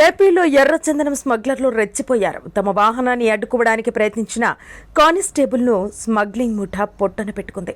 ఏపీలో ఎర్రచందనం స్మగ్లర్లు రెచ్చిపోయారు. తమ వాహనాన్ని అడ్డుకోవడానికి ప్రయత్నించిన కానిస్టేబుల్ను స్మగ్లింగ్ ముఠా పొట్టన పెట్టుకుంది.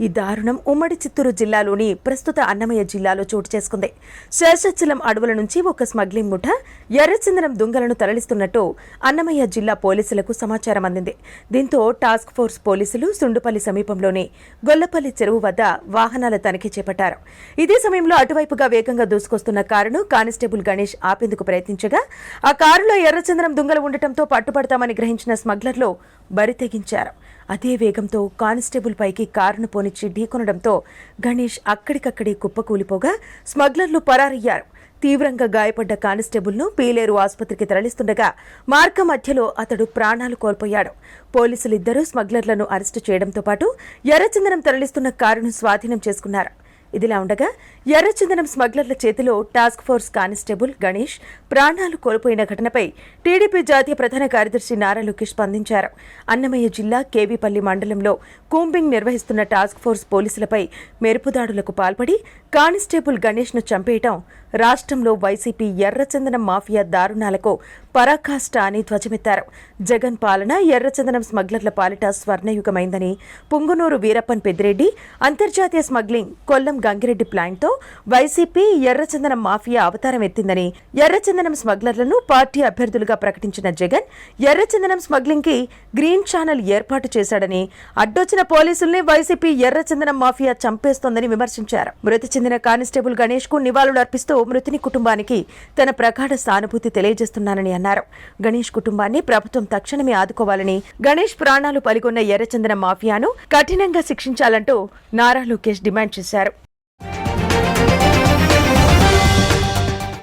ఈ దారుణం ఉమ్మడి చిత్తూరు జిల్లాలోని ప్రస్తుత అన్నమయ్య జిల్లాలో చోటు చేసుకుంది. శేషాచలం అడవుల నుంచి ఒక స్మగ్లింగ్ ముఠా ఎర్రచందనం దుంగలను తరలిస్తున్నట్టు అన్నమయ్య జిల్లా పోలీసులకు సమాచారం అందింది. దీంతో టాస్క్ ఫోర్స్ పోలీసులు సుండుపల్లి సమీపంలోని గొల్లపల్లి చెరువు వద్ద వాహనాల తనిఖీ చేపట్టారు. ఇదే సమయంలో అటువైపుగా వేగంగా దూసుకొస్తున్న కారును కానిస్టేబుల్ గణేష్ ఆపేందుకు ప్రయత్నించగా ఆ కారులో ఎర్రచందనం దుంగలు ఉండటంతో పట్టుబడతామని గ్రహించిన స్మగ్లర్లు బరి తెగించారు. అదే వేగంతో కానిస్టేబుల్ పైకి కారును పోనిచ్చి ఢీకొనడంతో గణేష్ అక్కడికక్కడే కుప్పకూలిపోగా స్మగ్లర్లు పరారయ్యారు. తీవ్రంగా గాయపడ్డ కానిస్టేబుల్ను పీలేరు ఆసుపత్రికి తరలిస్తుండగా మార్గ మధ్యలో అతడు ప్రాణాలు కోల్పోయాడు. పోలీసులిద్దరూ స్మగ్లర్లను అరెస్టు చేయడంతో పాటు ఎర్రచందనం తరలిస్తున్న కారును స్వాధీనం చేసుకున్నారు. ఇదిలా ఉండగా ఎర్రచందనం స్మగ్లర్ల చేతిలో టాస్క్ ఫోర్స్ కానిస్టేబుల్ గణేష్ ప్రాణాలు కోల్పోయిన ఘటనపై టీడీపీ జాతీయ ప్రధాన కార్యదర్శి నారా లోకేష్ స్పందించారు. అన్నమయ్య జిల్లా కేవీపల్లి మండలంలో కూంబింగ్ నిర్వహిస్తున్న టాస్క్ ఫోర్స్ పోలీసులపై మెరుపుదాడులకు పాల్పడి కానిస్టేబుల్ గణేష్ను చంపేయటం రాష్ట్రంలో వైసీపీ ఎర్రచందనం మాఫియా దారుణాలకు పరాకాష్ట అని ధ్వజమెత్తారు. జగన్ పాలన ఎర్రచందనం స్మగ్లర్ల పాలిట స్వర్ణయుగమైందని, పుంగునూరు వీరప్పన్ పెద్దిరెడ్డి అంతర్జాతీయ స్మగ్లింగ్, కొల్లం గంగిరెడ్డి ప్లాన్తో వైసీపీ ఎర్రచందనం మాఫియా అవతారం ఎత్తిందని, ఎర్రచందనం స్మగ్లర్లను పార్టీ అభ్యర్థులుగా ప్రకటించిన జగన్ ఎర్రచందనం స్మగ్లింగ్ కి గ్రీన్ ఛానల్ ఏర్పాటు చేశాడని, అడ్డొచ్చిన పోలీసుల్ని వైసీపీ ఎర్రచందనం మాఫియా చంపేస్తోందని విమర్శించారు. మృతి చెందిన కానిస్టేబుల్ గణేష్ కు నివాళులు అర్పిస్తూ మృతుని కుటుంబానికి తన ప్రగాఢ సానుభూతి తెలియజేస్తున్నానని అన్నారు. గణేష్ కుటుంబాన్ని ప్రభుత్వం తక్షణమే ఆదుకోవాలని, గణేష్ ప్రాణాలు పలిగొన్న ఎర్రచందనం మాఫియాను కఠినంగా శిక్షించాలంటూ నారా లోకేష్ డిమాండ్ చేశారు.